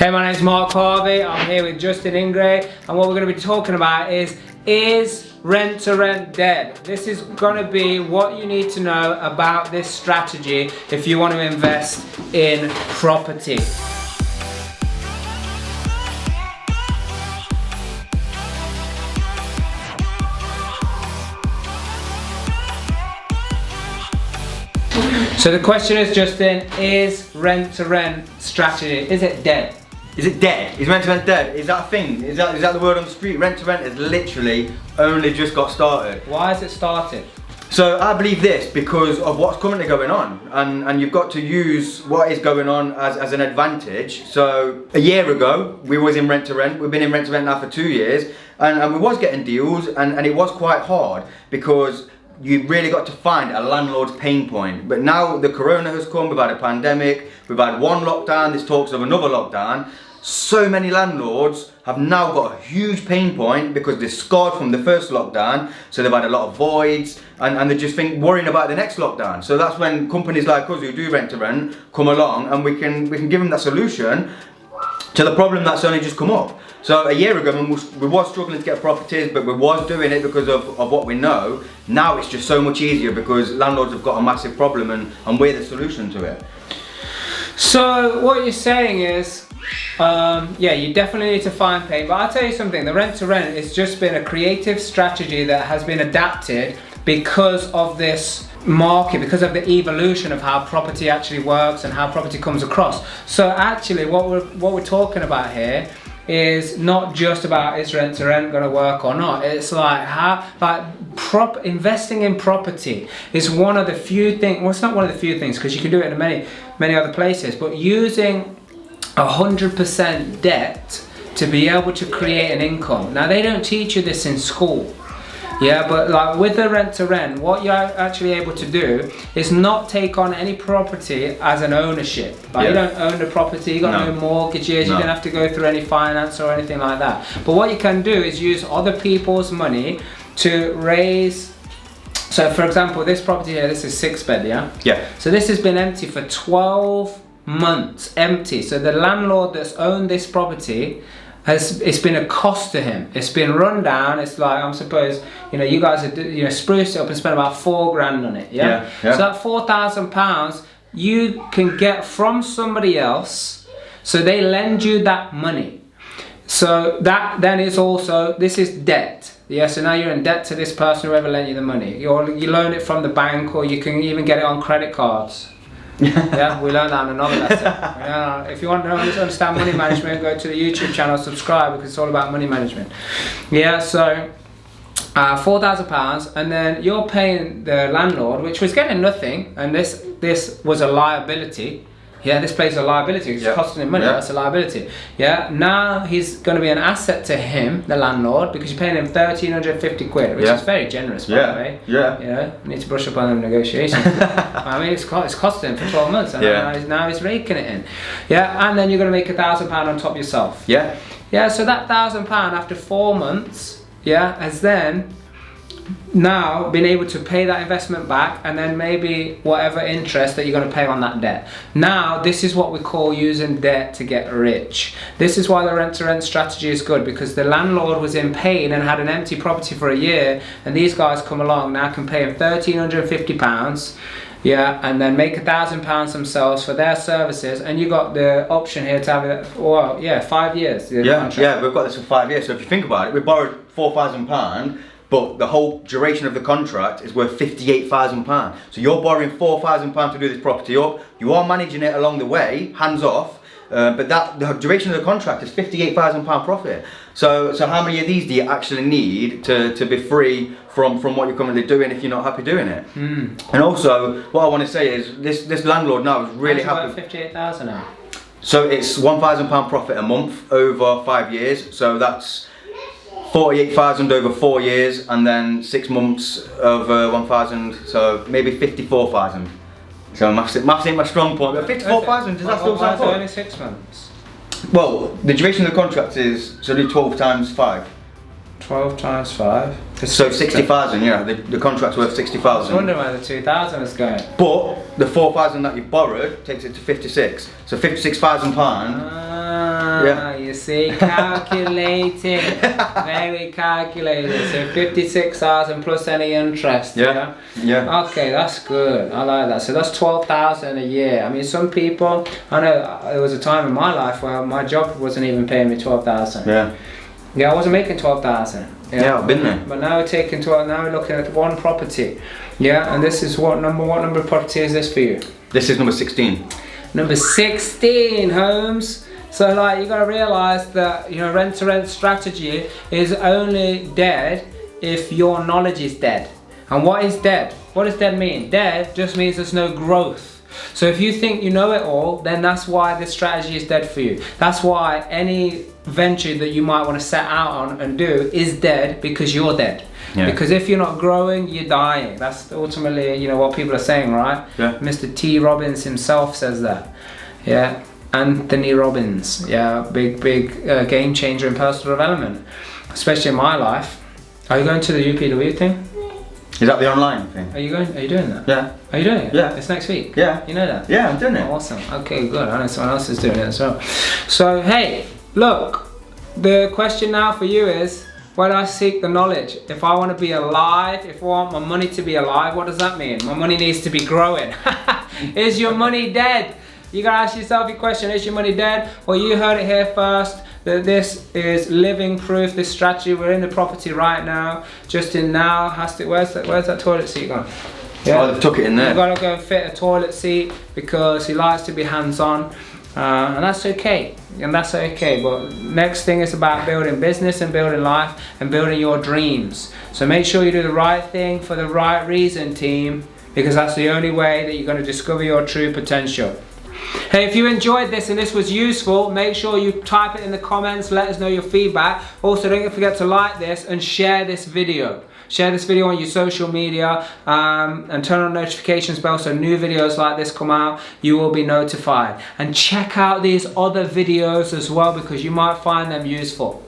Hey, my name's Mark Harvey. I'm here with Justin Ingray, and what we're going to be talking about is rent to rent dead? This is going to be what you need to know about this strategy if you want to invest in property. So the question is, Justin, is rent to rent strategy, is it dead? Is it dead? Is rent to rent dead? Is that a thing? Is that the word on the street? Rent to rent has literally only just got started. Why has it started? So I believe this because of what's currently going on, and you've got to use what is going on as an advantage. So a year ago we was in rent to rent. We've been in rent to rent now for 2 years, and we was getting deals, and it was quite hard because you really got to find a landlord's pain point. But now the corona has come, we've had a pandemic, we've had one lockdown, there's talks of another lockdown. So many landlords have now got a huge pain point because they're scarred from the first lockdown, so they've had a lot of voids, and they just worrying about the next lockdown. So that's when companies like us who do rent to rent come along, and we can give them that solution to the problem that's only just come up. So a year ago we was struggling to get properties, but we was doing it because of what we know. Now it's just so much easier because landlords have got a massive problem, and we're the solution to it. So what you're saying is, yeah, you definitely need to find pain, but I'll tell you something, the rent to rent has just been a creative strategy that has been adapted because of this market, because of the evolution of how property actually works and how property comes across. So actually what we're talking about here is not just about is rent to rent going to work or not. It's like investing in property is one of the few things, well, it's not one of the few things because you can do it in many other places, but using 100% debt to be able to create an income. Now they don't teach you this in school. Yeah, but like with the rent to rent, what you're actually able to do is not take on any property as an ownership. Like you don't own the property, you got no mortgages, you don't have to go through any finance or anything like that. But what you can do is use other people's money to raise. So for example, this property here, this is 6 bed, yeah? Yeah. So this has been empty for 12 months, empty. So the landlord that's owned this property, it's been a cost to him. It's been run down. It's like, I'm suppose, you guys are, spruced it up and spent about $4 grand on it, yeah? So that £4,000 you can get from somebody else, so they lend you that money. So that then is also, this is debt. Yeah, so now you're in debt to this person, whoever lent you the money. You loan it from the bank, or you can even get it on credit cards. Yeah, we learned that in another lesson. If you want to understand money management, go to the YouTube channel, subscribe, because it's all about money management. Yeah, so £4,000, and then you're paying the landlord, which was getting nothing, and this was a liability. Yeah, this place is a liability. It's costing him money. That's a liability. Yeah. Now he's going to be an asset to him, the landlord, because you're paying him 1,350 quid, which is very generous, by the way. Yeah. You need to brush up on them negotiations. I mean, it's costing him for 12 months, and now he's raking it in. Yeah. And then you're going to make £1,000 on top yourself. Yeah. Yeah. So that £1,000 after 4 months, has then now been able to pay that investment back, and then maybe whatever interest that you're going to pay on that debt. Now this is what we call using debt to get rich. This is why the rent to rent strategy is good, because the landlord was in pain and had an empty property for a year, and these guys come along now, can pay him £1,350, and then make £1,000 themselves for their services, and you got the option here to have it, 5 years. Yeah, we've got this for 5 years. So if you think about it, we borrowed £4,000, but the whole duration of the contract is worth £58,000. So you're borrowing £4,000 to do this property up. You are managing it along the way, hands off, but the duration of the contract is £58,000 profit. So how many of these do you actually need to be free from what you're currently doing if you're not happy doing it? And also, what I want to say is this landlord now is really happy. £58,000 now. So it's £1,000 profit a month over 5 years. So that's 48,000 over 4 years, and then 6 months of 1,000, so maybe 54,000. So maths ain't my strong point, but 54,000, does that still sound good? Only 6 months. Well, the duration of the contract is, so do 12 times 5. 12 times 5. So 60,000, yeah, the contract's worth 60,000. I was wondering where the 2,000 is going. But the 4,000 that you borrowed takes it to 56. So £56,000 Yeah. You see, calculated, very calculated. So 56,000 plus any interest. Yeah. Yeah. Okay, that's good. I like that. So that's 12,000 a year. I mean, some people. I know there was a time in my life where my job wasn't even paying me 12,000. Yeah. Yeah, I wasn't making 12,000. Yeah, I've been there. But now we're taking 12. Now we're looking at one property. Yeah, and this is what number of property is this for you? This is number 16. Number 16, Holmes. So like you gotta realize that rent to rent strategy is only dead if your knowledge is dead. And what is dead? What does dead mean? Dead just means there's no growth. So if you think you know it all, then that's why this strategy is dead for you. That's why any venture that you might want to set out on and do is dead, because you're dead. Yeah. Because if you're not growing, you're dying. That's ultimately what people are saying, right? Yeah. Mr. T. Robbins himself says that. Yeah. Anthony Robbins. Yeah. Big game changer in personal development, especially in my life. Are you going to the UPW thing? Is that the online thing? Are you doing that? Yeah. Are you doing it? Yeah. It's next week? Yeah. You know that? Yeah, I'm doing it. Oh, awesome. Okay, good. I know someone else is doing it as well. So, hey, look, the question now for you is, where do I seek the knowledge? If I want to be alive, if I want my money to be alive, what does that mean? My money needs to be growing. Is your money dead? You gotta ask yourself your question, is your money dead? Well, you heard it here first, that this is living proof, this strategy. We're in the property right now. Justin now has to, where's that toilet seat gone? Yeah. Oh, they've took it in there. You've got to go and fit a toilet seat because he likes to be hands-on. And that's okay. But next thing is about building business and building life and building your dreams. So make sure you do the right thing for the right reason, team, because that's the only way that you're going to discover your true potential. Hey, if you enjoyed this and this was useful, make sure you type it in the comments, let us know your feedback. Also, don't forget to like this and share this video. Share this video on your social media and turn on notifications bell so new videos like this come out, you will be notified. And check out these other videos as well, because you might find them useful.